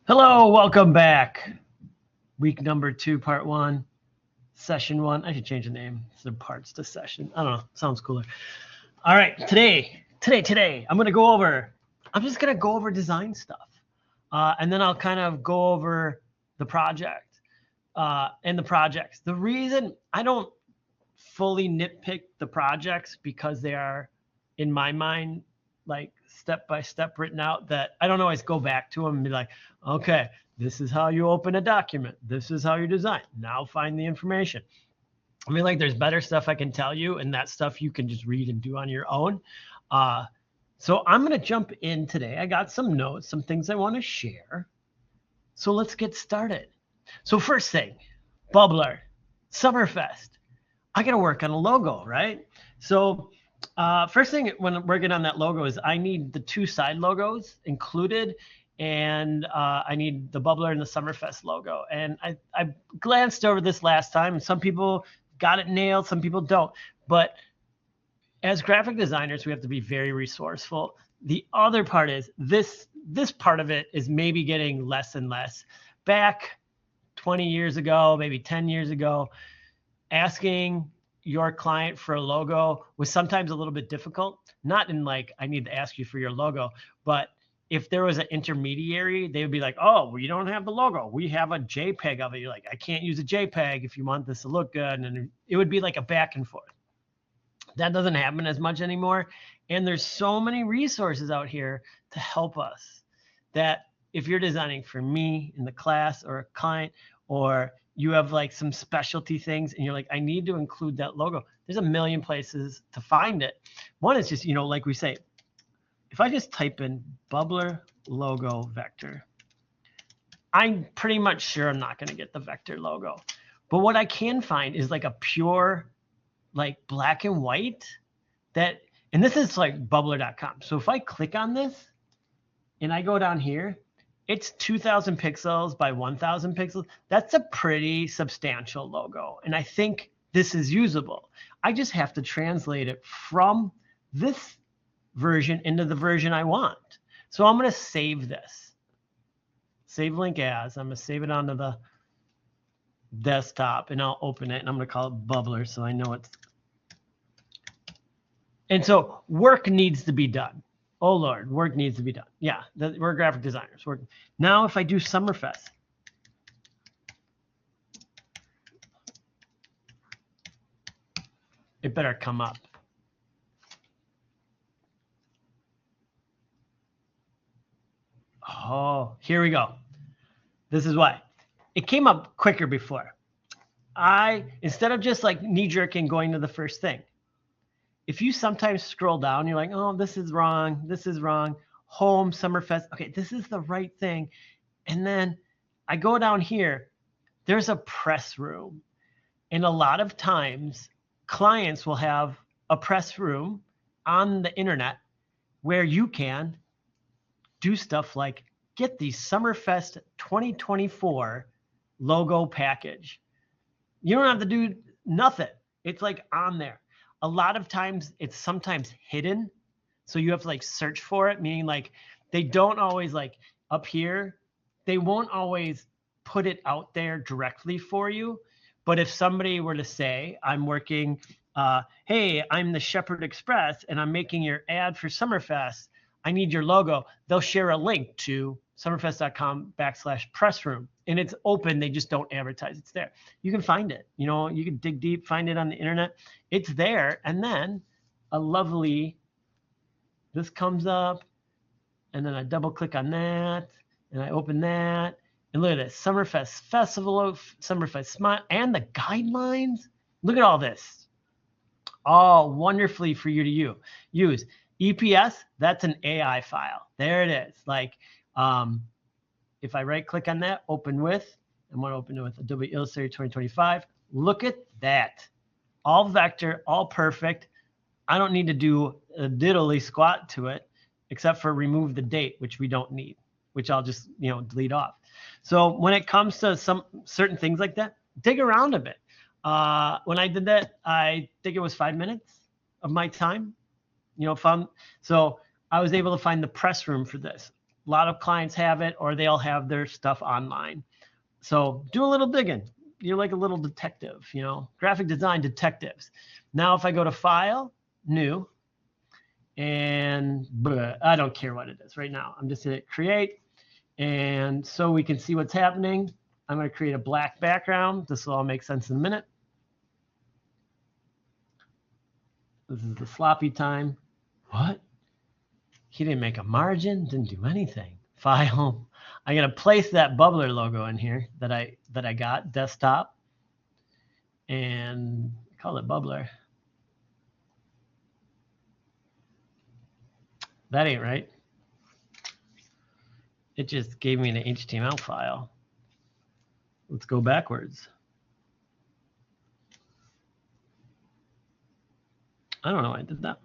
Hello, welcome back. Week number 2, part 1, session 1. I should change the name. The parts to session. I don't know. Sounds cooler. All right, today, I'm just gonna go over design stuff, and then I'll kind of go over the project and the projects. The reason I don't fully nitpick the projects because they are, in my mind, like step by step written out, that I don't always go back to them and be like, okay, this is how you open a document. This is how you design. Now find the information. I mean, like, there's better stuff I can tell you, and that stuff you can just read and do on your own. So I'm going to jump in today. I got some notes, some things I want to share. So let's get started. So first thing, Bubbler, Summerfest. I got to work on a logo, right? So first thing when working on that logo is I need the 2 side logos included, and I need the Bubbler and the Summerfest logo. And I glanced over this last time, and some people got it nailed, some people don't. But as graphic designers, we have to be very resourceful. The other part is this part of it is maybe getting less and less. Back 20 years ago, maybe 10 years ago, asking your client for a logo was sometimes a little bit difficult. Not in like, I need to ask you for your logo, but if there was an intermediary, they would be like, oh, well, you don't have the logo. We have a JPEG of it. You're like, I can't use a JPEG if you want this to look good. And it would be like a back and forth. That doesn't happen as much anymore. And there's so many resources out here to help us that if you're designing for me in the class or a client, or you have like some specialty things and you're like, I need to include that logo, there's a million places to find it. One is just, like we say, if I just type in Bubbler logo vector, I'm pretty much sure I'm not going to get the vector logo. But what I can find is like a pure, like black and white that, and this is like bubbler.com. So if I click on this and I go down here, it's 2000 pixels by 1000 pixels. That's a pretty substantial logo. And I think this is usable. I just have to translate it from this version into the version I want. So I'm going to save this. Save link as. I'm going to save it onto the desktop and I'll open it and I'm going to call it Bubbler so I know it's. And so work needs to be done. Oh Lord, work needs to be done. Yeah, we're graphic designers. Now if I do Summerfest, it better come up. Oh, here we go. This is why. It came up quicker before. Instead of just like knee-jerking going to the first thing, if you sometimes scroll down, you're like, oh, this is wrong. This is wrong. Home, Summerfest. Okay, this is the right thing. And then I go down here. There's a press room. And a lot of times, clients will have a press room on the internet where you can do stuff like get the Summerfest 2024 logo package. You don't have to do nothing. It's like on there. A lot of times it's sometimes hidden. So you have to like search for it, meaning like they don't always like up here. They won't always put it out there directly for you. But if somebody were to say, I'm working, hey, I'm the Shepherd Express and I'm making your ad for Summerfest, I need your logo, they'll share a link to summerfest.com/pressroom. And it's open. They just don't advertise it's there. You can find it. You can dig deep, find it on the internet. It's there. And then this comes up. And then I double click on that. And I open that. And look at this. Summerfest Festival, Summerfest Smile, and the guidelines. Look at all this. All wonderfully for you to use. EPS, that's an AI file. There it is. Like, if I right click on that, open with, I want to open it with Adobe Illustrator 2025. Look at that. All vector, all perfect. I don't need to do a diddly squat to it, except for remove the date, which we don't need, which I'll just, delete off. So when it comes to some certain things like that, dig around a bit. When I did that, I think it was 5 minutes of my time, so I was able to find the press room for this. A lot of clients have it, or they'll have their stuff online. So do a little digging. You're like a little detective, you know, graphic design detectives. Now, if I go to File, New, and I don't care what it is right now. I'm just going to create. And so we can see what's happening. I'm going to create a black background. This will all make sense in a minute. This is the sloppy time. What? He didn't make a margin, didn't do anything. File. I'm going to place that Bubbler logo in here that I got, desktop, and call it Bubbler. That ain't right. It just gave me an HTML file. Let's go backwards. I don't know why I did that.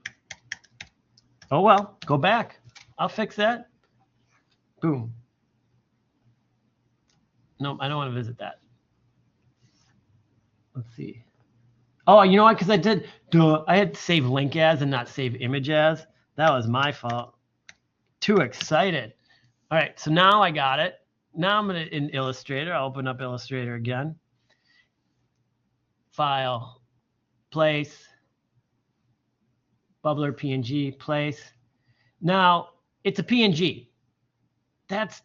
Oh well, go back. I'll fix that. Boom. Nope, I don't want to visit that. Let's see. Oh, you know what? Because I had to save link as and not save image as. That was my fault. Too excited. All right, so now I got it. Now I'm in Illustrator. I'll open up Illustrator again. File, place, Bubbler PNG, place. Now it's a PNG. That's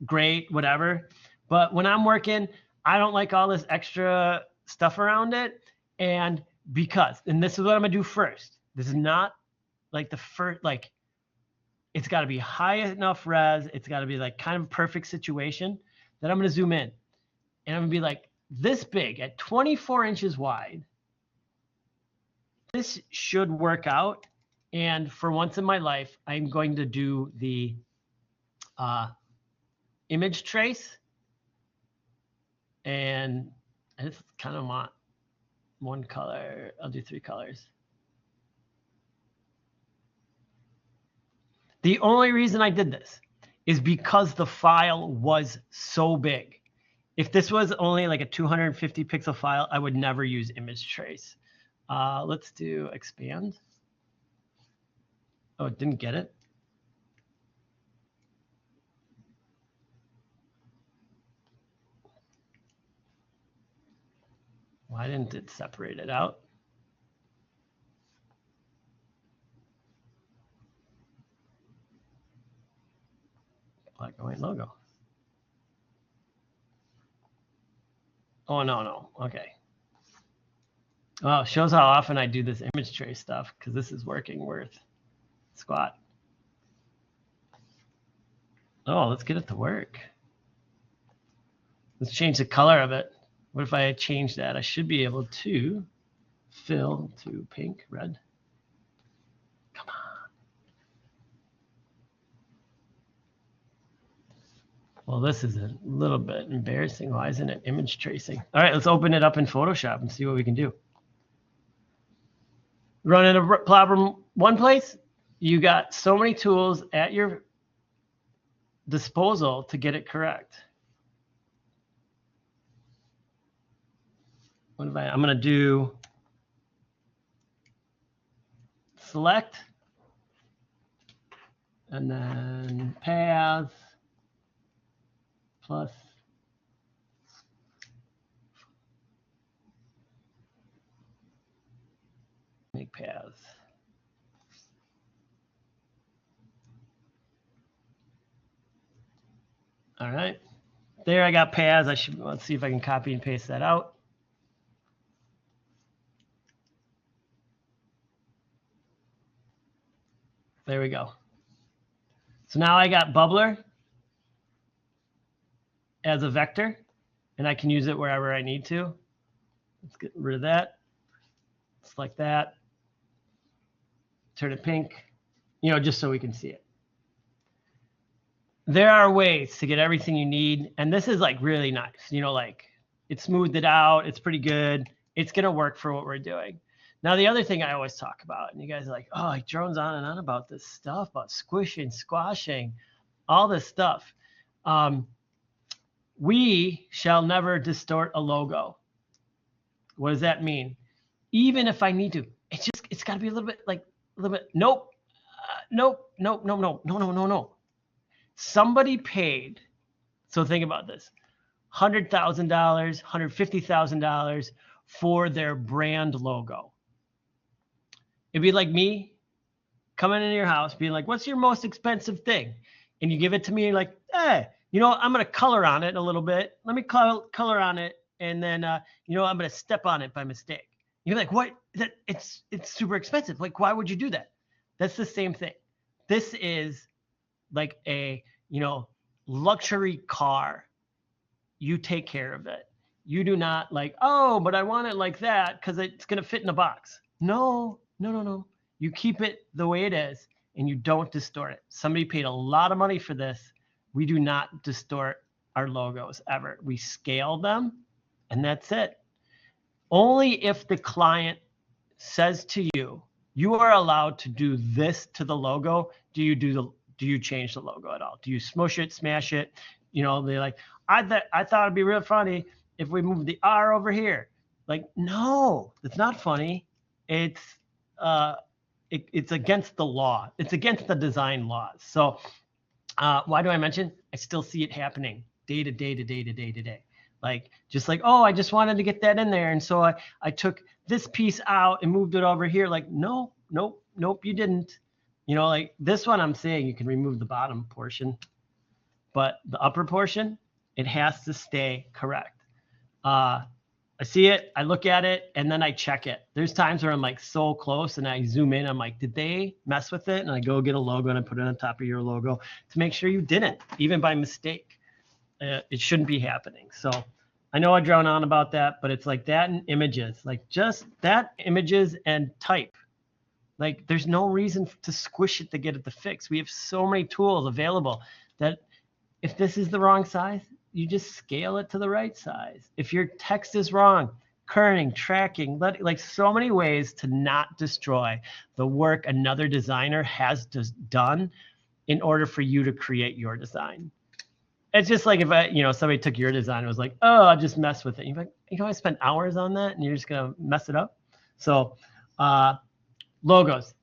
great, whatever. But when I'm working, I don't like all this extra stuff around it. And this is what I'm gonna do first. This is not like the first, like, it's got to be high enough res. It's got to be like kind of perfect situation that I'm going to zoom in. And I'm going to be like this big at 24 inches wide. This should work out. And for once in my life, I'm going to do the image trace. And I just kind of want one color. I'll do 3 colors. The only reason I did this is because the file was so big. If this was only like a 250 pixel file, I would never use image trace. Let's do expand. Oh, it didn't get it. Why didn't it separate it out? Black and white logo. Oh, no. Okay. Well, it shows how often I do this image trace stuff because this is working worth squat. Oh, let's get it to work. Let's change the color of it. What if I change that? I should be able to fill to pink, red. Come on. Well, this is a little bit embarrassing. Why isn't it image tracing? All right, let's open it up in Photoshop and see what we can do. Run into a problem one place, you got so many tools at your disposal to get it correct. What if I'm going to do select and then paths plus make paths. All right, there I got paths. Let's see if I can copy and paste that out. There we go. So now I got Bubbler as a vector, and I can use it wherever I need to. Let's get rid of that. Select that. Turn it pink, just so we can see it. There are ways to get everything you need, and this is like really nice. Like it smoothed it out. It's pretty good. It's going to work for what we're doing. Now, the other thing I always talk about, and you guys are like, oh, he drones on and on about this stuff, about squishing, squashing, all this stuff. We shall never distort a logo. What does that mean? Even if I need to, it's got to be a little bit, nope, nope. Somebody paid, so think about this, $100,000, $150,000 for their brand logo. It'd be like me coming into your house being like, what's your most expensive thing? And you give it to me like, I'm going to color on it a little bit. Let me color on it. And then, I'm going to step on it by mistake. You're like, what? It's super expensive. Like, why would you do that? That's the same thing. This is like a, luxury car. You take care of it. You do not like, oh, but I want it like that because it's going to fit in a box. No. You keep it the way it is and you don't distort it. Somebody paid a lot of money for this. We do not distort our logos ever. We scale them and that's it. Only if the client says to you, you are allowed to do this to the logo, do you change the logo at all? Do you smush it, smash it? They're like, I thought it'd be real funny if we moved the R over here. Like, no, it's not funny. It's against the law. It's against the design laws. So why do I mention? I still see it happening day to day. Like, just like, oh, I just wanted to get that in there. And so I took this piece out and moved it over here. Like, nope, you didn't. Like this one, I'm saying you can remove the bottom portion, but the upper portion, it has to stay correct. I see it, I look at it, and then I check it. There's times where I'm like so close and I zoom in. I'm like, did they mess with it? And I go get a logo and I put it on top of your logo to make sure you didn't, even by mistake. It shouldn't be happening. So I know I drone on about that, but it's like that and images, like just that images and type. Like there's no reason to squish it to get it to fix. We have so many tools available that if this is the wrong size, you just scale it to the right size. If your text is wrong, kerning, tracking, like so many ways to not destroy the work another designer has done in order for you to create your design. It's just like if somebody took your design and was like, oh, I'll just mess with it. You're like, I spent hours on that and you're just gonna mess it up. So logos.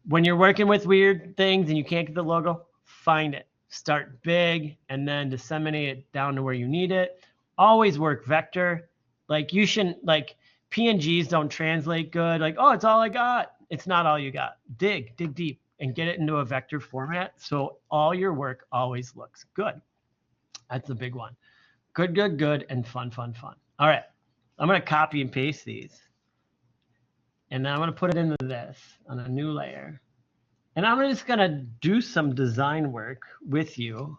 When you're working with weird things and you can't get the logo, find it. Start big and then disseminate it down to where you need it. Always work vector. Like you shouldn't, like PNGs don't translate good. Like, oh, it's all I got. It's not all you got. Dig deep and get it into a vector format so all your work always looks good. That's the big one. Good, and fun. All right. I'm going to copy and paste these. And then I'm going to put it into this on a new layer. And I'm just going to do some design work with you.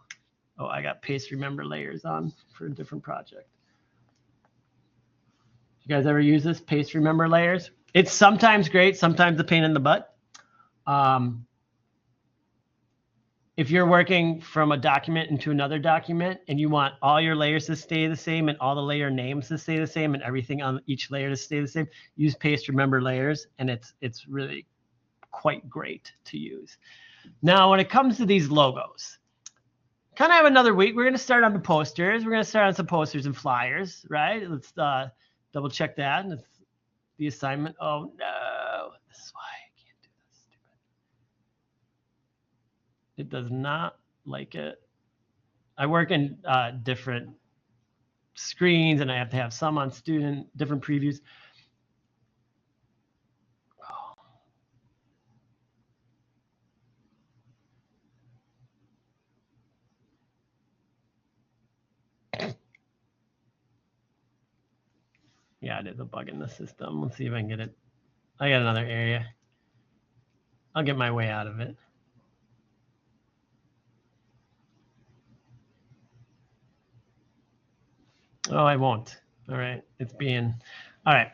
Oh, I got paste remember layers on for a different project. You guys ever use this, paste remember layers? It's sometimes great, sometimes a pain in the butt. If you're working from a document into another document and you want all your layers to stay the same and all the layer names to stay the same and everything on each layer to stay the same, use paste remember layers, and it's really quite great to use. Now, when it comes to these logos, kind of have another week. We're going to start on the posters. We're going to start on some posters and flyers, right? Let's double check that. And it's the assignment. Oh, no. This is why I can't do this. Stupid. It does not like it. I work in different screens, and I have to have some on student, different previews. Yeah, it is a bug in the system. Let's see if I can get it. I got another area. I'll get my way out of it. Oh, I won't. All right, it's being, all right.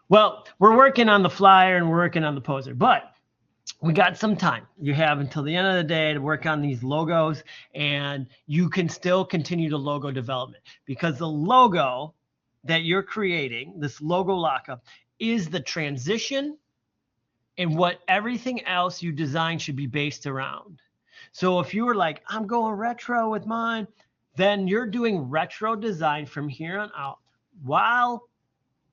Well, we're working on the flyer and we're working on the poster, but we got some time. You have until the end of the day to work on these logos, and you can still continue the logo development because the logo that you're creating, this logo lockup, is the transition and what everything else you design should be based around. So if you were like, I'm going retro with mine, then you're doing retro design from here on out while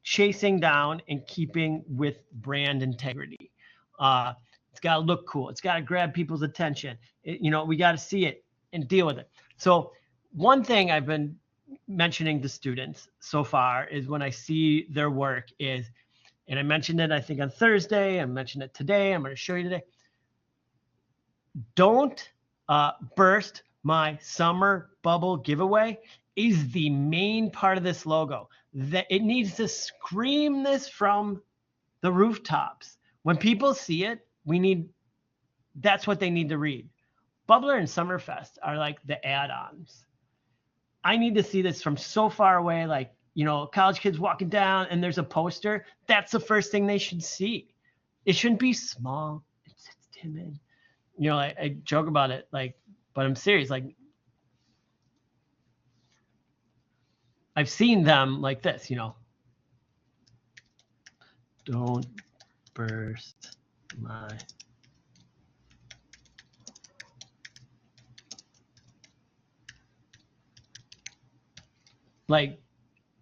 chasing down and keeping with brand integrity. It's got to look cool. It's got to grab people's attention. We got to see it. and deal with it. So one thing I've been mentioning to students so far is when I see their work is, and I mentioned it, I think on Thursday, I mentioned it today, I'm going to show you today. Don't burst my summer bubble giveaway is the main part of this logo. That it needs to scream this from the rooftops. When people see it, that's what they need to read. Bubbler and Summerfest are like the add-ons. I need to see this from so far away, like, college kids walking down and there's a poster. That's the first thing they should see. It shouldn't be small. It's timid. I joke about it, but I'm serious. Like, I've seen them like this, Don't burst my.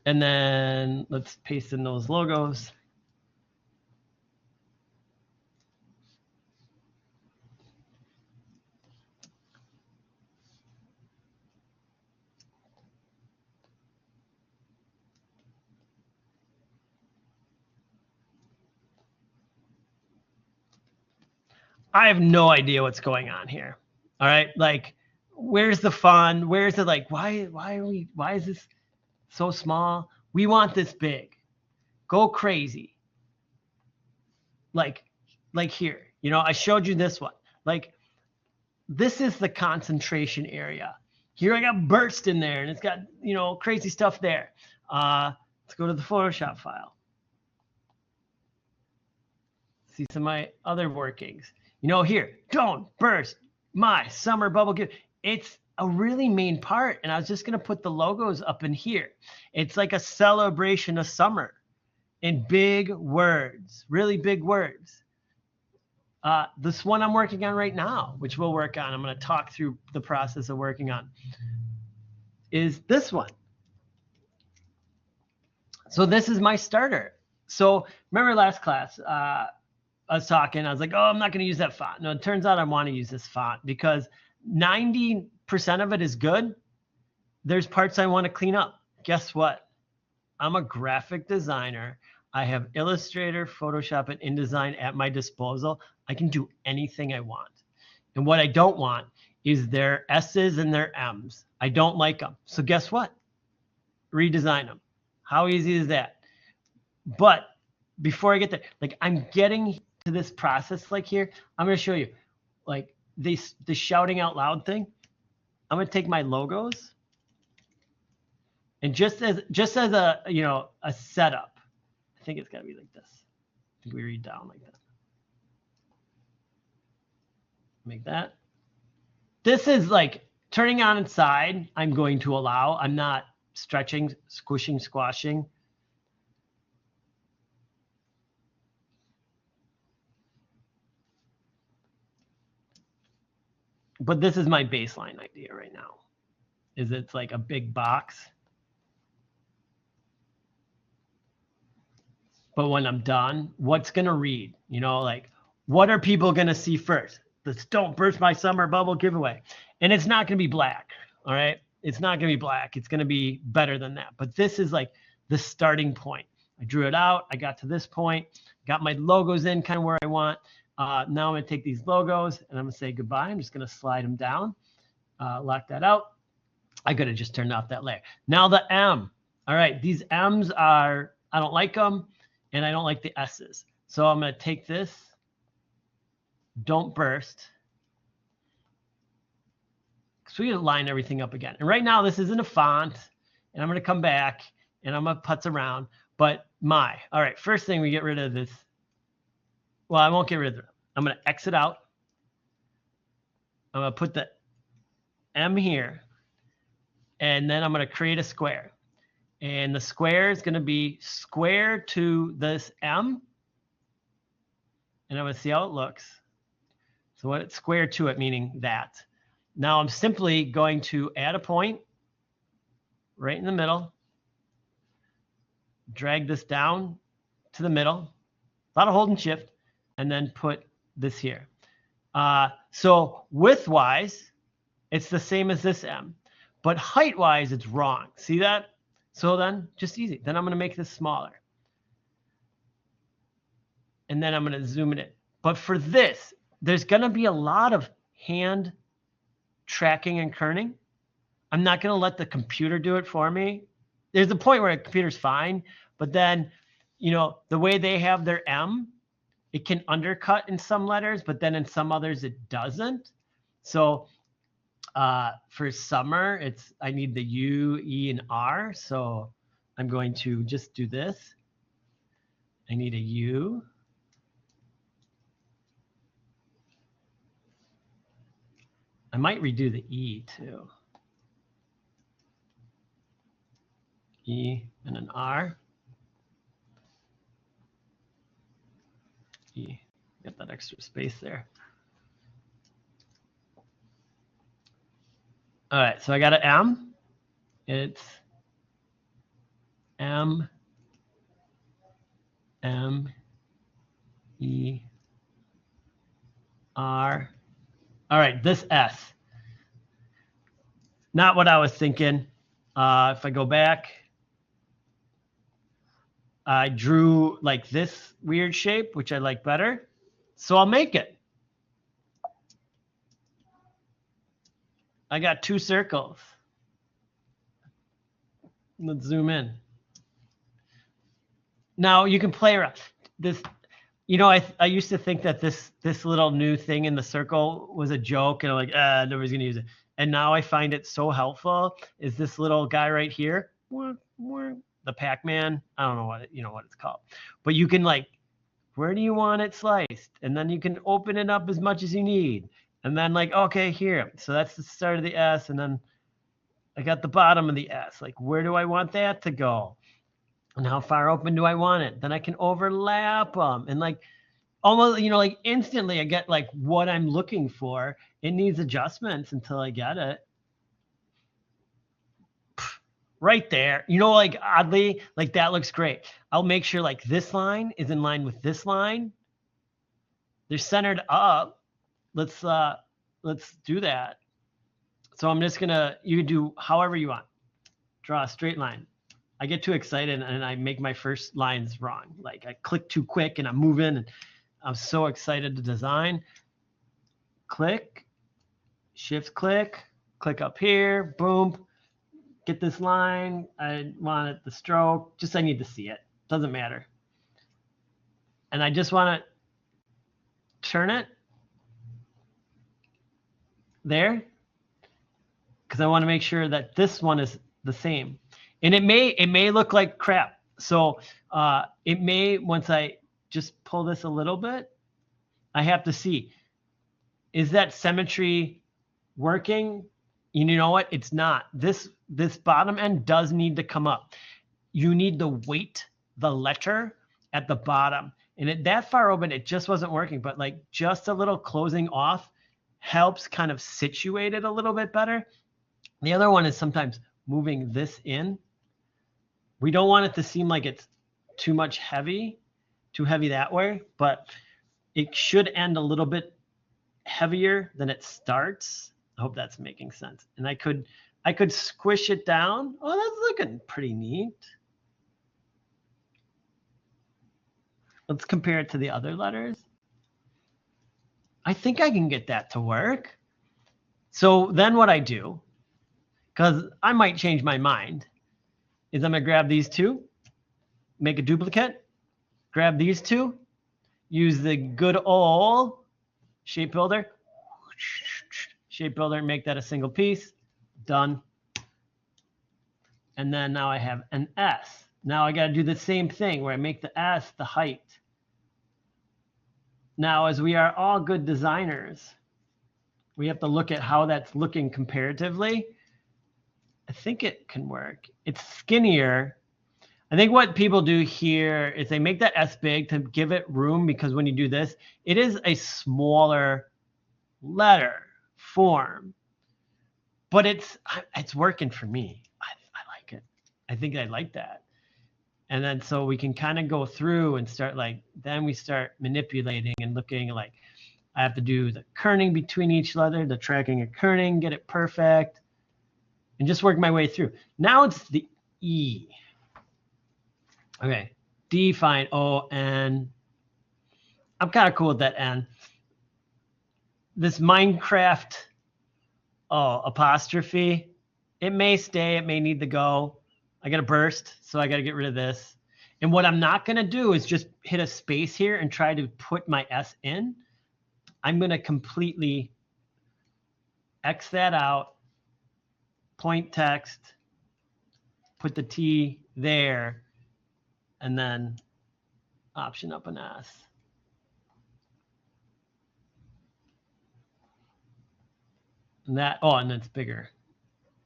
And then let's paste in those logos. I have no idea what's going on here. All right. Where's the fun? Where's the why is this so small? We want this big. Go crazy. Like here, I showed you this one. This is the concentration area. Here I got burst in there and it's got, crazy stuff there. Let's go to the Photoshop file. See some of my other workings. Here, don't burst my summer bubble gift. It's a really main part. And I was just going to put the logos up in here. It's like a celebration of summer in big words, really big words. This one I'm working on right now, which we'll work on, I'm going to talk through the process of working on, is this one. So this is my starter. So remember last class, I was talking, I was like, oh, I'm not going to use that font. No, it turns out I want to use this font because 90% of it is good. There's parts I want to clean up. Guess what? I'm a graphic designer. I have Illustrator, Photoshop, and InDesign at my disposal. I can do anything I want. And what I don't want is their S's and their M's. I don't like them. So guess what? Redesign them. How easy is that? But before I get there, I'm getting to this process here. I'm going to show you the shouting out loud thing. I'm going to take my logos and just as a, a setup, I think it's got to be like this. I think we read down like that. Make that. This is turning on its side. I'm going to allow. I'm not stretching, squishing, squashing. But this is my baseline idea right now. Is it's like a big box. But when I'm done, what's going to read? What are people going to see first? This Don't Burst My Summer Bubble giveaway. And it's not going to be black, all right? It's not going to be black. It's going to be better than that. But this is the starting point. I drew it out. I got to this point. Got my logos in kind of where I want. Now I'm going to take these logos and I'm going to say goodbye. I'm just going to slide them down. Lock that out. I could have just turned off that layer. Now the M. All right, these M's are, I don't like them, and I don't like the S's. So I'm going to take this, Don't Burst. So we line everything up again. And right now this isn't a font, and I'm going to come back, and I'm going to putz around. But all right, first thing we get rid of this. Well, I won't get rid of it. I'm going to exit out. I'm going to put the M here. And then I'm going to create a square. And the square is going to be square to this M. And I'm going to see how it looks. So what it's square to it, meaning that. Now I'm simply going to add a point right in the middle. Drag this down to the middle. A lot of hold and shift. And then put this here. So width-wise, It's the same as this M, but height-wise, it's wrong. See that? So then, just easy. Then I'm going to make this smaller. And then I'm going to zoom it in. But for this, there's going to be a lot of hand tracking and kerning. I'm not going to let the computer do it for me. There's a point where a computer's fine, but then, you know, the way they have their M, it can undercut in some letters, but then in some others it doesn't. So for summer, I need the U, E, and R. So I'm going to just do this. I need a U. I might redo the E too. E and an R. E, get that extra space there. All right, so I got an M. It's M, M, E, R. All right, this S. Not what I was thinking. If I go back, I drew like this weird shape, which I like better. So I'll make it. I got 2 circles. Let's zoom in. Now you can play around this. You know, I used to think that this little new thing in the circle was a joke, and I'm like, nobody's gonna use it. And now I find it so helpful. Is this little guy right here, the Pac-Man? I don't know what it's called, but you can like, where do you want it sliced? And then you can open it up as much as you need. And then like, okay, here. So that's the start of the S, and then I got the bottom of the S. Like, where do I want that to go? And how far open do I want it? Then I can overlap them. And like almost, you know, like instantly I get like what I'm looking for. It needs adjustments until I get it. Right there. You know, like oddly, like that looks great. I'll make sure like this line is in line with this line. They're centered up. Let's do that. So I'm just gonna, you do however you want. Draw a straight line. I get too excited and I make my first lines wrong. Like I click too quick and I'm moving and I'm so excited to design. Click, shift click, click up here, boom. Get this line. I want it the stroke. Just I need to see it. Doesn't matter. And I just want to turn it there because I want to make sure that this one is the same. And it may look like crap. So it may, once I just pull this a little bit, I have to see, is that symmetry working? You know what? It's not. This bottom end does need to come up. You need to weight the letter at the bottom. And that far open, it just wasn't working. But like just a little closing off helps kind of situate it a little bit better. The other one is sometimes moving this in. We don't want it to seem like it's too heavy that way, but it should end a little bit heavier than it starts. I hope that's making sense. And I could squish it down. Oh, that's looking pretty neat. Let's compare it to the other letters. I think I can get that to work. So then what I do, because I might change my mind, is I'm going to grab these 2, make a duplicate, grab these 2, use the good old shape builder, make that a single piece, done. And then now I have an S. Now I got to do the same thing where I make the S the height. Now, as we are all good designers, we have to look at how that's looking comparatively. I think it can work. It's skinnier. I think what people do here is they make that S big to give it room, because when you do this, it is a smaller letter form, but it's working for me. I like it. I think I like that. And then so we can kind of go through and start then we start manipulating and looking like, I have to do the kerning between each letter, the tracking and kerning, get it perfect, and just work my way through. Now it's the E. Okay, D, fine, O, N. I'm kind of cool with that N. This Minecraft, apostrophe, it may stay, it may need to go. I got a burst, so I got to get rid of this. And what I'm not going to do is just hit a space here and try to put my S in. I'm going to completely X that out, point text, put the T there, and then option up an S. And that, and then it's bigger.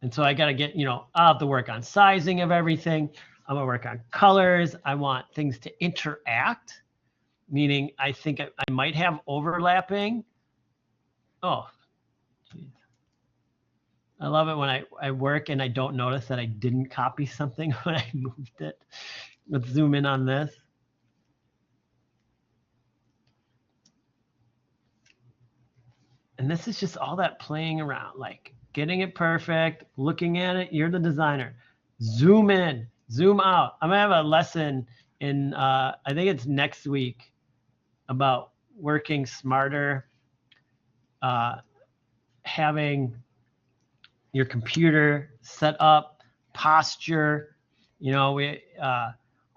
And so I got to get, I'll have to work on sizing of everything. I'm going to work on colors. I want things to interact, meaning I think I might have overlapping. Oh, geez. I love it when I work and I don't notice that I didn't copy something when I moved it. Let's zoom in on this. And this is just all that playing around, like getting it perfect, looking at it. You're the designer. Zoom in, zoom out. I'm going to have a lesson in, I think it's next week, about working smarter, having your computer set up, posture,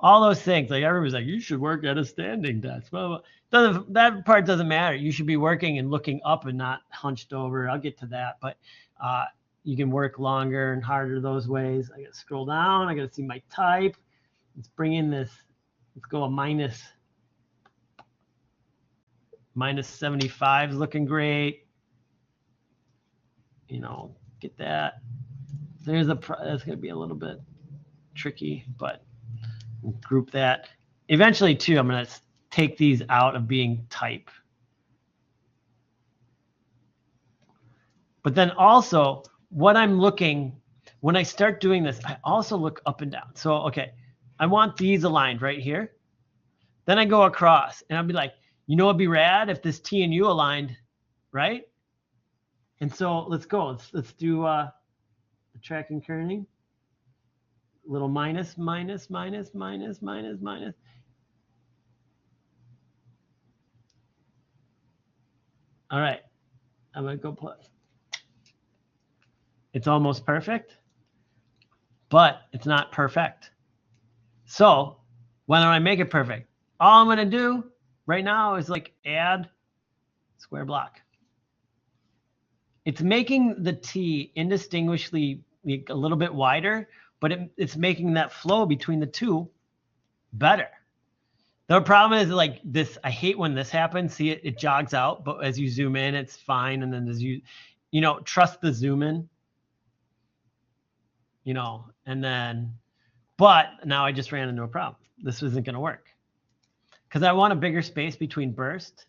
all those things. Like everybody's like, you should work at a standing desk. Well, that part doesn't matter. You should be working and looking up and not hunched over. I'll get to that, but you can work longer and harder those ways. I got to scroll down. I got to see my type. Let's bring in this. Let's go a minus 75 is looking great. Get that. That's going to be a little bit tricky, but group that. Eventually, too, I'm going to take these out of being type. But then also, what I'm looking, when I start doing this, I also look up and down. So, okay, I want these aligned right here. Then I go across, and I'll be like, it'd be rad if this T and U aligned, right? And so let's go. Let's do the tracking kerning. Little minus, minus, minus, minus, minus, minus. All right, I'm going to go plus. It's almost perfect, but it's not perfect. So when do I make it perfect? All I'm going to do right now is like add square block. It's making the T indistinguishably a little bit wider, but it's making that flow between the two better. The problem is like this, I hate when this happens. See, it jogs out, but as you zoom in, it's fine. And then as you trust the zoom in, and then, but now I just ran into a problem. This isn't going to work because I want a bigger space between burst,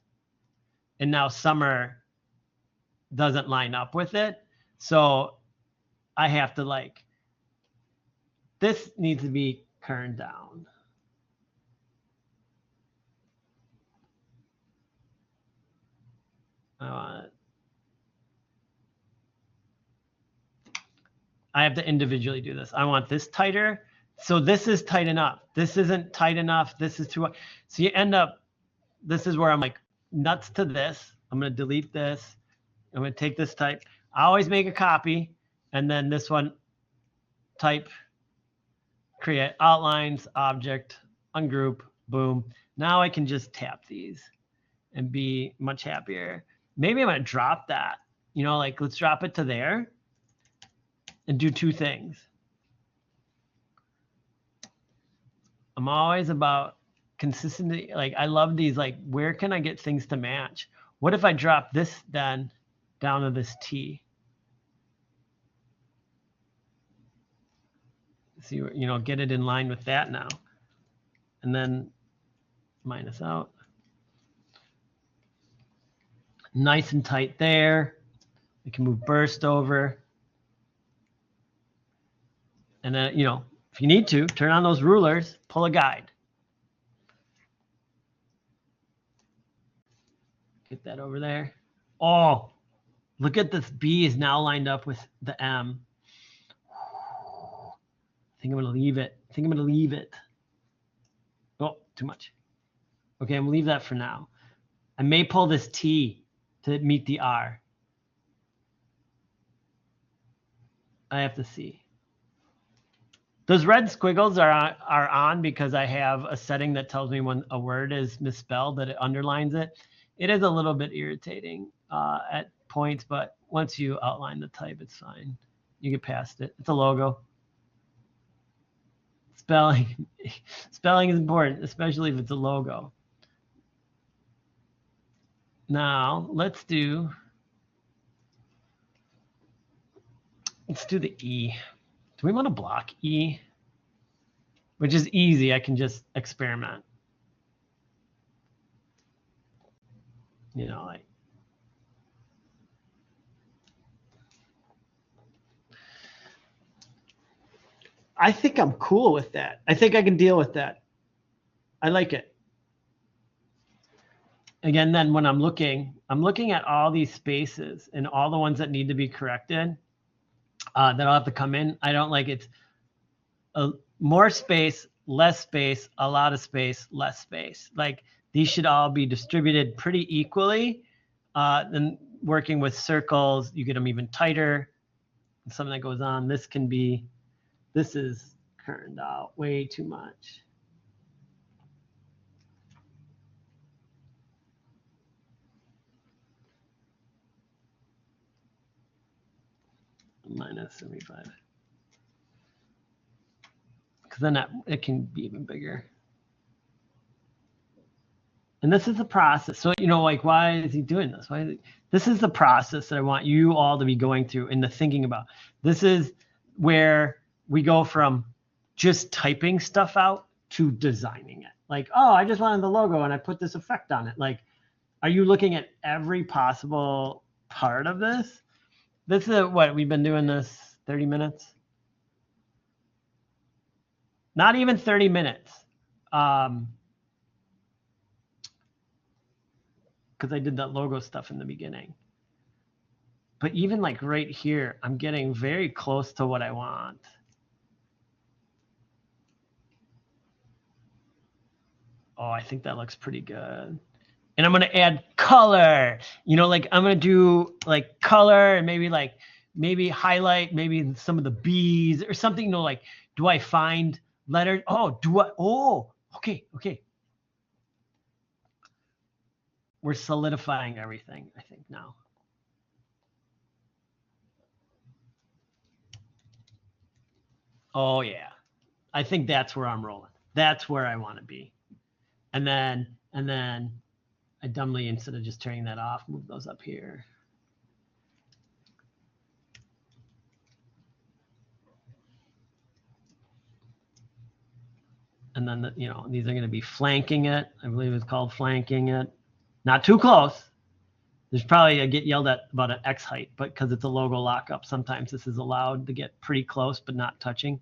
and now summer doesn't line up with it. So I have to this needs to be turned down. I have to individually do this. I want this tighter. So this is tight enough. This isn't tight enough. This is too much. So you end up, this is where I'm like nuts to this. I'm going to delete this. I'm going to take this type. I always make a copy. And then this one, type, create outlines, object, ungroup, boom. Now I can just tap these and be much happier. Maybe I'm going to drop that. Let's drop it to there and do two things. I'm always about consistency. I love these, where can I get things to match? What if I drop this then down to this T? See, get it in line with that now. And then minus out. Nice and tight there. We can move burst over. And then, if you need to, turn on those rulers, pull a guide. Get that over there. Oh, look at this B is now lined up with the M. I think I'm going to leave it. Oh, too much. Okay, I'm going to leave that for now. I may pull this T to meet the R. I have to see. Those red squiggles are on because I have a setting that tells me when a word is misspelled that it underlines it. It is a little bit irritating at points, but once you outline the type, it's fine. You get past it. It's a logo. Spelling is important, especially if it's a logo. Now let's do the E. Do we want to block E? Which is easy. I can just experiment. You know, like I think I'm cool with that. I think I can deal with that. I like it. Again, then when I'm looking at all these spaces and all the ones that need to be corrected that'll have to come in. I don't like it's more space, less space, a lot of space, less space. Like these should all be distributed pretty equally. Then working with circles, you get them even tighter. Something that goes on. This is kerned out way too much. Minus 75. Because then it can be even bigger. And this is the process. So, you know, like, why is he doing this? This is the process that I want you all to be going through and the thinking about. This is where we go from just typing stuff out to designing it. Like, oh, I just wanted the logo and I put this effect on it. Like, are you looking at every possible part of this? This is what we've been doing this 30 minutes. Not even 30 minutes. Because I did that logo stuff in the beginning. But even like right here, I'm getting very close to what I want. Oh, I think that looks pretty good. And I'm going to add color. You know, like I'm going to do like color and maybe highlight maybe some of the B's or something. You know, like, do I find letters? Oh, okay. We're solidifying everything, I think, now. Oh, yeah. I think that's where I'm rolling. That's where I want to be. And then I dumbly, instead of just turning that off, move those up here. And then, you know, these are going to be flanking it. I believe it's called flanking it. Not too close. There's probably I get yelled at about an X height, but because it's a logo lockup, sometimes this is allowed to get pretty close, but not touching.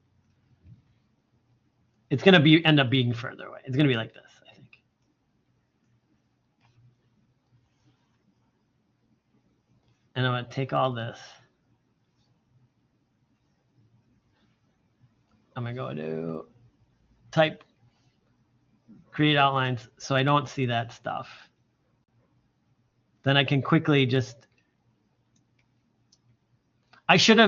It's going to end up being further away. It's going to be like this, I think. And I'm going to take all this. I'm going to go to type, create outlines, so I don't see that stuff. Then I can quickly just, you should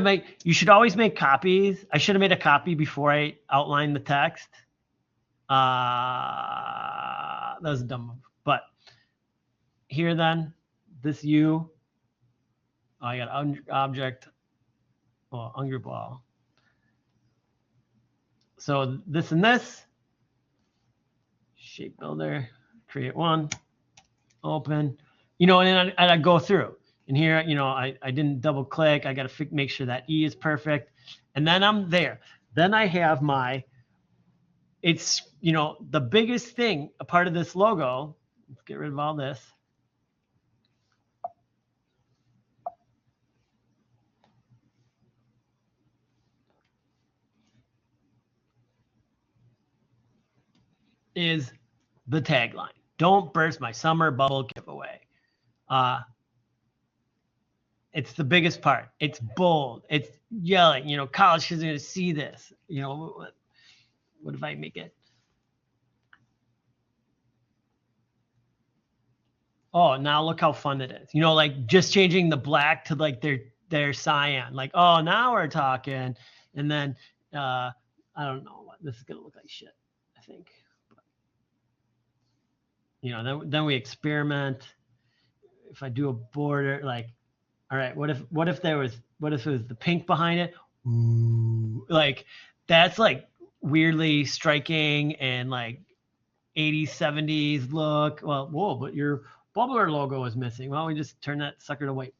always make copies. I should have made a copy before I outline the text. That was a dumb move. But here then, this U, I got object, ungroup all. So this and this, shape builder, create one, open. You know, and I go through. And here, you know, I didn't double click. I got to make sure that E is perfect. And then I'm there. Then I have it's, you know, the biggest thing, a part of this logo, let's get rid of all this. Is the tagline. Don't burst my summer bubble giveaway. It's the biggest part. It's bold. It's yelling. College kids are going to see this. What if I make it? Oh, now look how fun it is. Like just changing the black to like their cyan. Like, oh, now we're talking. And then I don't know what this is going to look like shit, I think. But, then we experiment. If I do a border, like, all right, what if it was the pink behind it? Ooh, like that's like weirdly striking and like 80s, 70s look. Well, whoa, but your bubbler logo is missing. Why don't we just turn that sucker to white?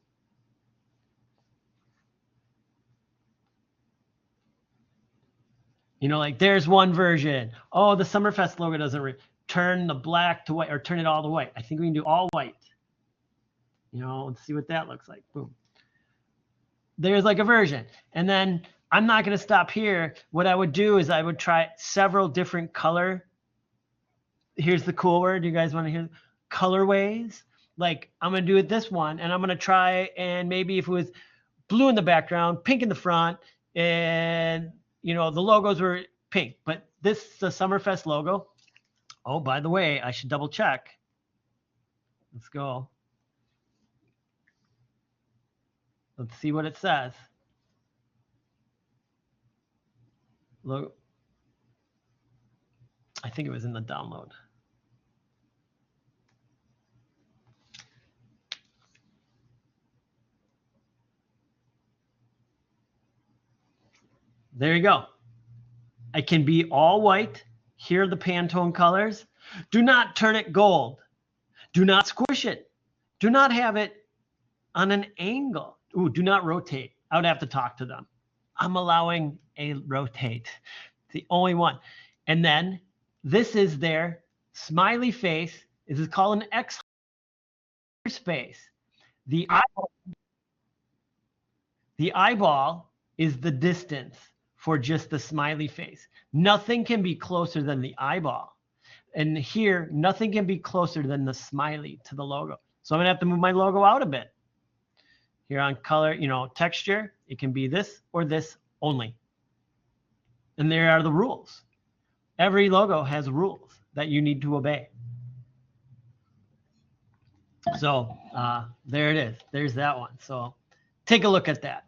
Like there's one version. Oh, the Summerfest logo doesn't turn the black to white or turn it all to white. I think we can do all white. Let's see what that looks like. Boom. There's like a version. And then I'm not going to stop here. What I would do is I would try several different color. Here's the cool word. You guys want to hear? Colorways. Like I'm going to do it this one, and I'm going to try, and maybe if it was blue in the background, pink in the front, and the logos were pink, but this is the Summerfest logo. Oh, by the way, I should double check. Let's go. Let's see what it says. Look, I think it was in the download. There you go. It can be all white. Here are the Pantone colors. Do not turn it gold. Do not squish it. Do not have it on an angle. Ooh, do not rotate. I would have to talk to them. I'm allowing a rotate. It's the only one. And then this is their smiley face. This is called an X space. The eyeball is the distance for just the smiley face. Nothing can be closer than the eyeball. And here, nothing can be closer than the smiley to the logo. So I'm going to have to move my logo out a bit. Here on color, texture, it can be this or this only. And there are the rules. Every logo has rules that you need to obey. So there it is. There's that one. So take a look at that.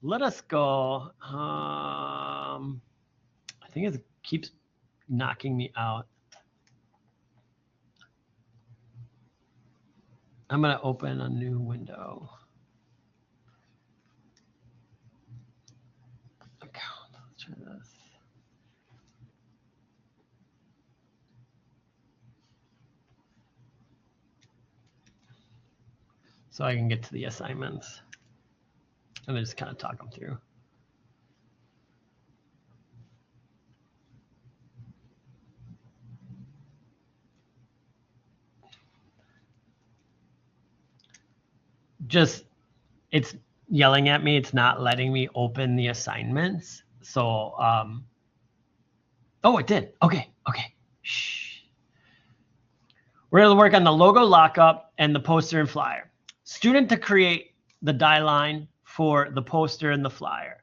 Let us go. I think it keeps knocking me out. I'm going to open a new window. Let's try this. So I can get to the assignments and just kind of talk them through. Just, it's yelling at me. It's not letting me open the assignments. So, oh, it did. Okay. Shh. We're going to work on the logo lockup and the poster and flyer. Student to create the die line for the poster and the flyer.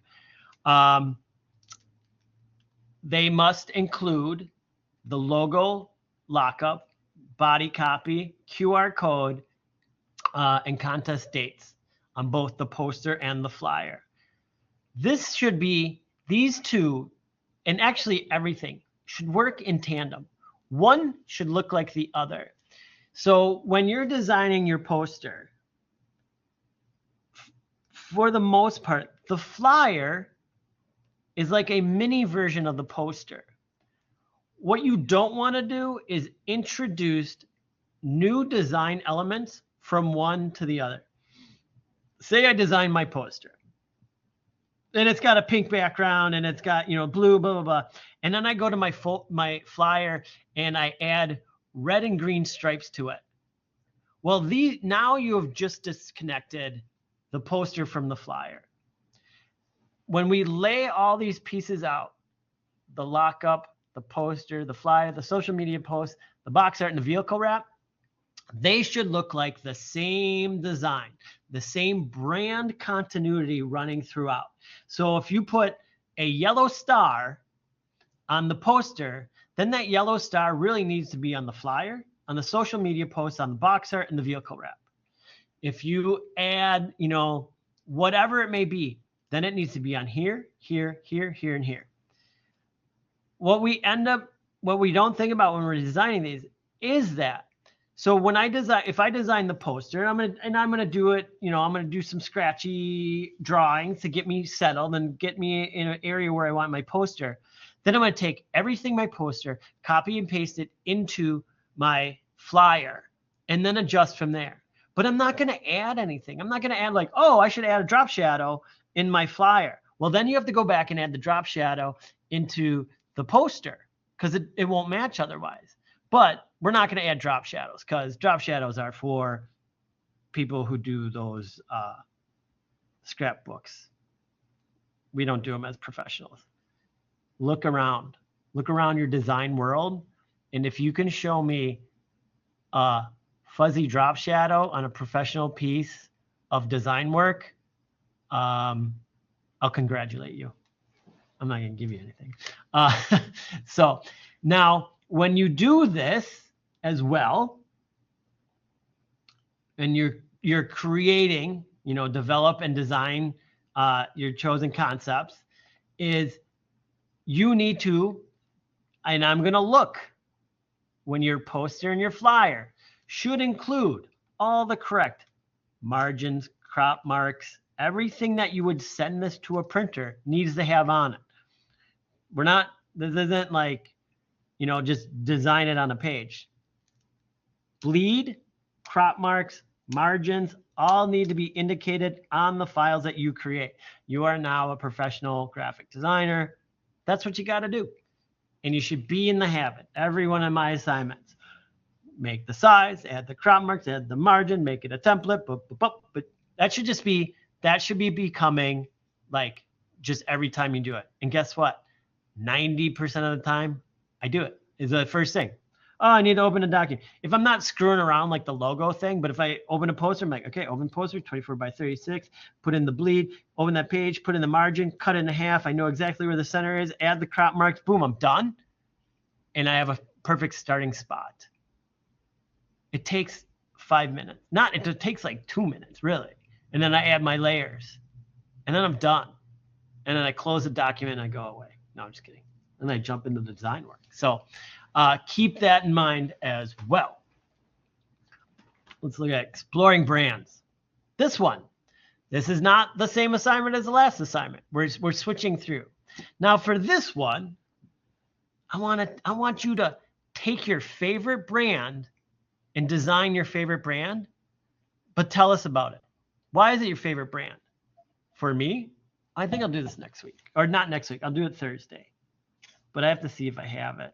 They must include the logo lockup, body copy, QR code, and contest dates on both the poster and the flyer. This should be, these two, and actually everything, should work in tandem. One should look like the other. So when you're designing your poster, for the most part, the flyer is like a mini version of the poster. What you don't want to do is introduce new design elements from one to the other. Say I design my poster, and it's got a pink background, and it's got blue, blah blah blah, and then I go to my flyer and I add red and green stripes to it. Well, now you have just disconnected the poster from the flyer. When we lay all these pieces out, the lockup, the poster, the flyer, the social media post, the box art, and the vehicle wrap, they should look like the same design, the same brand continuity running throughout. So if you put a yellow star on the poster, then that yellow star really needs to be on the flyer, on the social media posts, on the box art, and the vehicle wrap. If you add, whatever it may be, then it needs to be on here, here, here, here, and here. What we don't think about when we're designing these is that. So when if I design the poster, I'm gonna do it, I'm gonna do some scratchy drawings to get me settled and get me in an area where I want my poster. Then I'm gonna take everything my poster, copy and paste it into my flyer, and then adjust from there. But I'm not gonna add anything. I'm not gonna add like, oh, I should add a drop shadow in my flyer. Well, then you have to go back and add the drop shadow into the poster because it won't match otherwise. But we're not going to add drop shadows because drop shadows are for people who do those scrapbooks. We don't do them as professionals. Look around your design world. And if you can show me a fuzzy drop shadow on a professional piece of design work, I'll congratulate you. I'm not going to give you anything. So now when you do this as well, and you're creating, develop and design your chosen concepts, is you need to, and I'm going to look when your poster and your flyer should include all the correct margins, crop marks, everything that you would send this to a printer needs to have on it. This isn't like, just design it on a page. Bleed, crop marks, margins, all need to be indicated on the files that you create. You are now a professional graphic designer. That's what you got to do. And you should be in the habit. Every one of my assignments, make the size, add the crop marks, add the margin, make it a template, but that should be becoming like just every time you do it. And guess what? 90% of the time I do it is the first thing. Oh, I need to open a document. If I'm not screwing around like the logo thing, but if I open a poster, I'm like, okay, open poster, 24 by 36, put in the bleed, open that page, put in the margin, cut it in half. I know exactly where the center is, add the crop marks, boom, I'm done. And I have a perfect starting spot. It takes 5 minutes. It takes like 2 minutes, really. And then I add my layers. And then I'm done. And then I close the document and I go away. No, I'm just kidding. And then I jump into the design work. So keep that in mind as well. Let's look at exploring brands. This is not the same assignment as the last assignment. We're switching through. Now for this one, I want you to take your favorite brand and design your favorite brand, but tell us about it. Why is it your favorite brand? For me, I think I'll do this next week. Or not next week. I'll do it Thursday. But I have to see if I have it.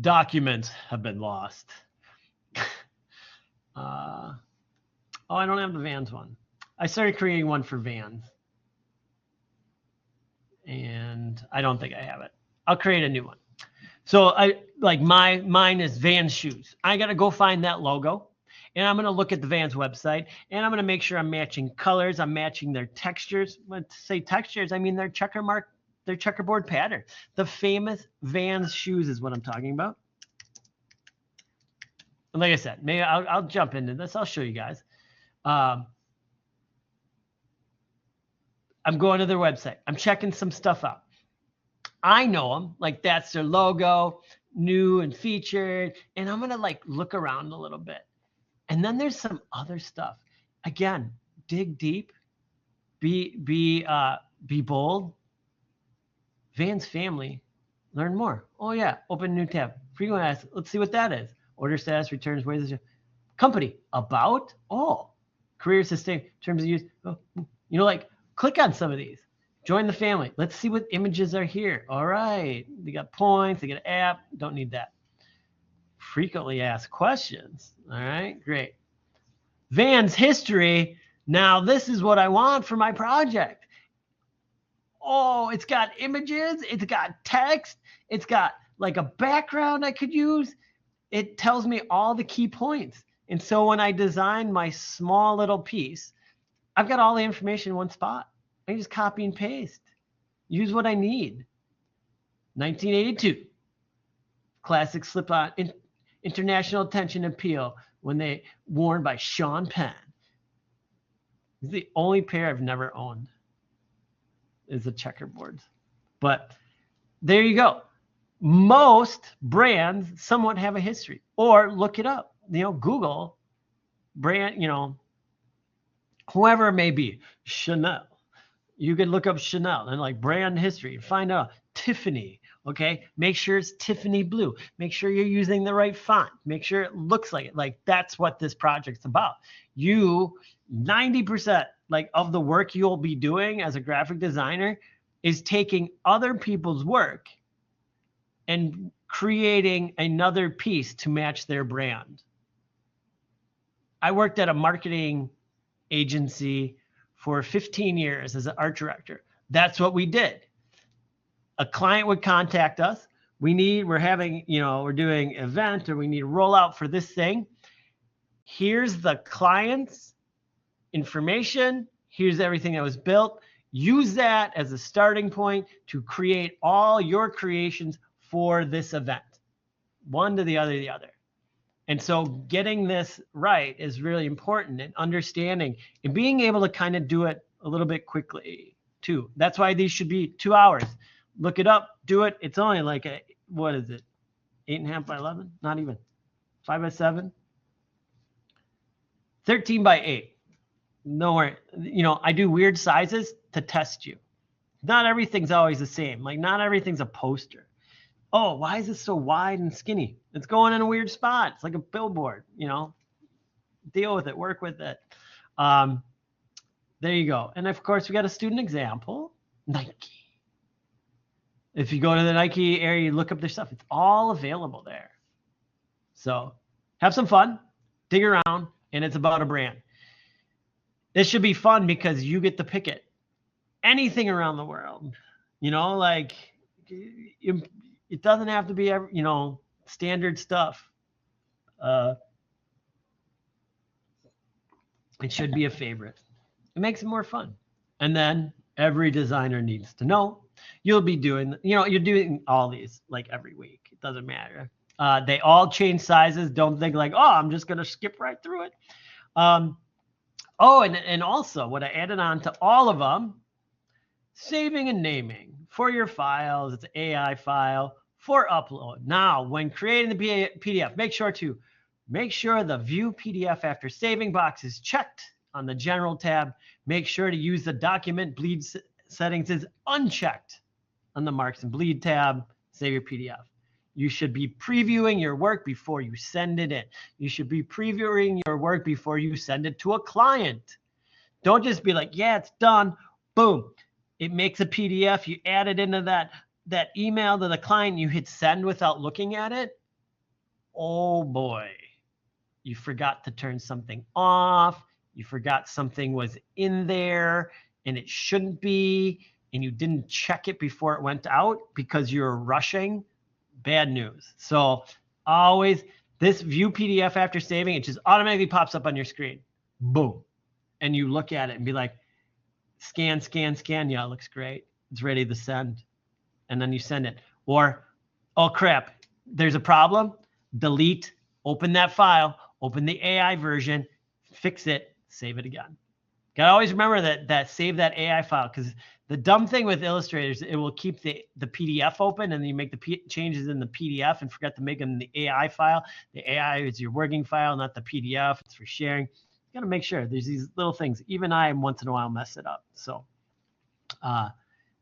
Documents have been lost. I don't have the Vans one. I started creating one for Vans. And I don't think I have it. I'll create a new one. So mine is Vans shoes. I got to go find that logo. And I'm going to look at the Vans website, and I'm going to make sure I'm matching colors. I'm matching their textures. When I say textures, I mean their checkerboard pattern. The famous Vans shoes is what I'm talking about. And like I said, maybe I'll jump into this. I'll show you guys. I'm going to their website. I'm checking some stuff out. I know them, like that's their logo, new and featured, and I'm going to look around a little bit. And then there's some other stuff. Again, dig deep, be bold. Vans family, learn more. Oh yeah, open a new tab. Frequent ask. Let's see what that is. Order status, returns, ways. Company, about, career, sustain, terms of use. Click on some of these. Join the family. Let's see what images are here. All right, they got points, they got an app. Don't need that. Frequently asked questions. All right, great. Vans history. Now this is what I want for my project. Oh, it's got images. It's got text. It's got like a background I could use. it tells me all the key points. And so when I design my small little piece, I've got all the information in one spot. I just copy and paste. Use what I need. 1982, classic slip-on international attention appeal when they worn by Sean Penn. It's the only pair I've never owned is the checkerboards. But there you go. Most brands somewhat have a history, or look it up. Google brand, whoever it may be, Chanel. You could look up Chanel and like brand history and find out. Tiffany, okay? Make sure it's Tiffany blue. Make sure you're using the right font. Make sure it looks like it. Like that's what this project's about. 90% of the work you'll be doing as a graphic designer is taking other people's work and creating another piece to match their brand. I worked at a marketing agency for 15 years as an art director. That's what we did. A client would contact us. We're doing an event, or we need a rollout for this thing. Here's the client's information. Here's everything that was built. Use that as a starting point to create all your creations for this event. One to the other, And so getting this right is really important, and understanding and being able to kind of do it a little bit quickly too. That's why these should be 2 hours. Look it up, do it. It's only what is it? 8.5 by 11? Not even. 5 by 7? 13 by 8. No worry. I do weird sizes to test you. Not everything's always the same. Not everything's a poster. Oh, why is it so wide and skinny? It's going in a weird spot. It's like a billboard, deal with it, work with it. There you go. And of course, we got a student example, Nike. If you go to the Nike area, you look up their stuff. It's all available there. So have some fun, dig around, and it's about a brand. This should be fun because you get to pick it. Anything around the world, it doesn't have to be, standard stuff. It should be a favorite. It makes it more fun. And then every designer needs to know you'll be doing, you're doing all these every week. It doesn't matter. They all change sizes. Don't think I'm just going to skip right through it. And also what I added on to all of them, saving and naming for your files. It's an AI file for upload. Now, when creating the PDF, make sure the view PDF after saving box is checked on the general tab. Make sure to use the document bleed settings is unchecked on the marks and bleed tab. Save your PDF. You should be previewing your work before you send it in. You should be previewing your work before you send it to a client. Don't just be like, yeah, it's done. Boom. It makes a PDF. You add it into that email to the client. You hit send without looking at it. Oh boy. You forgot to turn something off. You forgot something was in there and it shouldn't be. And you didn't check it before it went out because you're rushing. Bad news. So always this view PDF after saving, it just automatically pops up on your screen. Boom. And you look at it and be like, scan. Yeah, it looks great. It's ready to send. And then you send it. Or, oh crap, there's a problem. Delete, open that file, open the AI version, fix it, save it again. Gotta always remember that save that AI file, because the dumb thing with Illustrator is it will keep the PDF open and then you make the changes in the PDF and forget to make them in the AI file. The AI is your working file, not the PDF. It's for sharing. You got to make sure there's these little things. Even I, once in a while, mess it up. So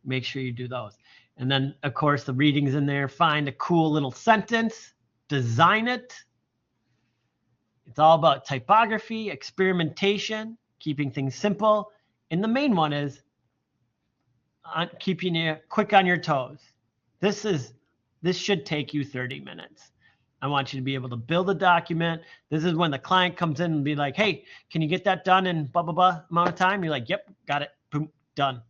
make sure you do those. And then, of course, the readings in there. Find a cool little sentence. Design it. It's all about typography, experimentation, keeping things simple. And the main one is keeping you quick on your toes. This should take you 30 minutes. I want you to be able to build a document. This is when the client comes in and be like, hey, can you get that done in blah, blah, blah amount of time? You're like, yep, got it. Boom, done.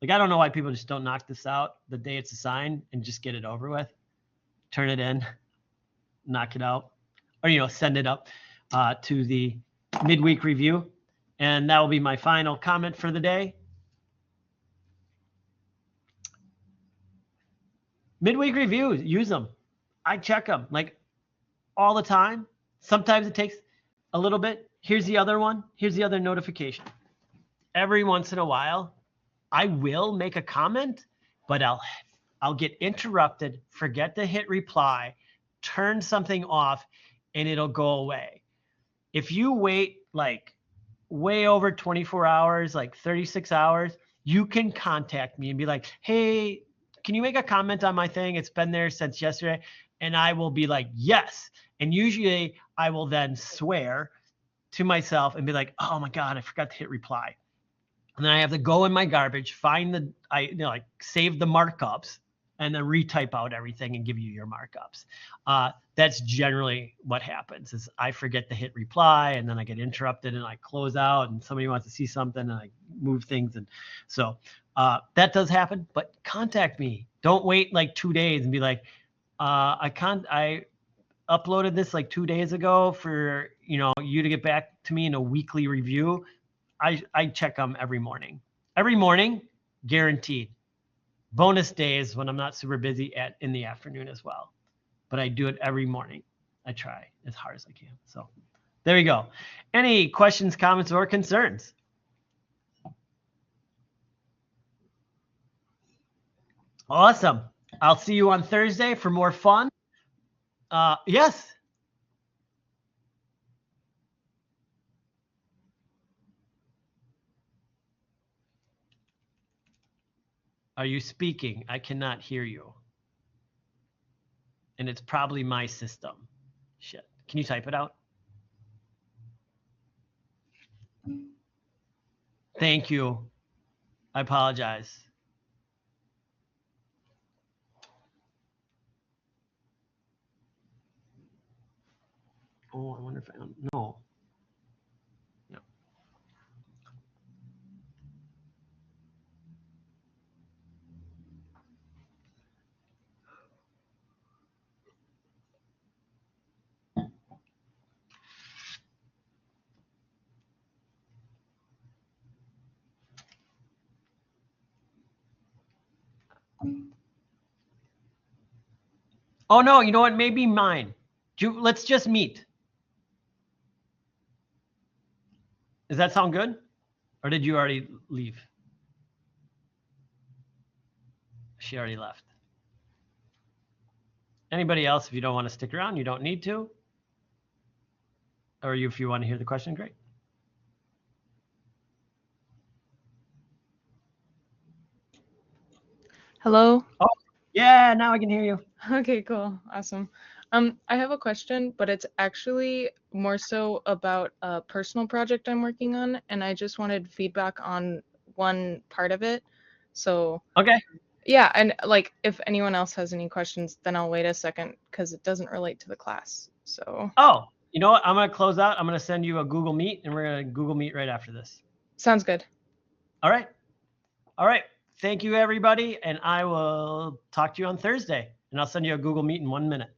I don't know why people just don't knock this out the day it's assigned and just get it over with. Turn it in. knock it out, or send it up to the midweek review. And that will be my final comment for the day. Midweek reviews, use them. I check them like all the time. Sometimes it takes a little bit. Here's the other one. Here's the other notification. Every once in a while, I will make a comment, but I'll get interrupted, forget to hit reply, turn something off, and it'll go away. If you wait like way over 24 hours, like 36 hours, you can contact me and be like, hey, can you make a comment on my thing? It's been there since yesterday. And I will be like, yes. And usually I will then swear to myself and be like, oh my God, I forgot to hit reply. And then I have to go in my garbage, find save the markups, and then retype out everything and give you your markups. That's generally what happens is I forget to hit reply, and then I get interrupted and I close out, and somebody wants to see something and I move things. And so that does happen, but contact me. Don't wait like 2 days and be like, I uploaded this like 2 days ago for, you to get back to me in a weekly review. I check them every morning, guaranteed. Bonus days when I'm not super busy in the afternoon as well, but I do it every morning. I try as hard as I can. So there you go. Any questions, comments, or concerns? Awesome. I'll see you on Thursday for more fun. Yes. Are you speaking? I cannot hear you. And it's probably my system. Shit. Can you type it out? Thank you. I apologize. Oh, I wonder if I don't know. No. Oh no, you know what? Maybe mine. Let's just meet. Does that sound good? Or did you already leave? She already left. Anybody else, if you don't want to stick around, you don't need to. Or if you want to hear the question, great. Hello? Oh, yeah, now I can hear you. Okay, cool. Awesome. I have a question, but it's actually more so about a personal project I'm working on, and I just wanted feedback on one part of it. So, Okay. yeah, and like if anyone else has any questions, then I'll wait a second because it doesn't relate to the class. So. Oh, you know what? I'm going to close out. I'm going to send you a Google Meet, and we're going to Google Meet right after this. Sounds good. All right. All right. Thank you, everybody. And I will talk to you on Thursday. And I'll send you a Google Meet in 1 minute.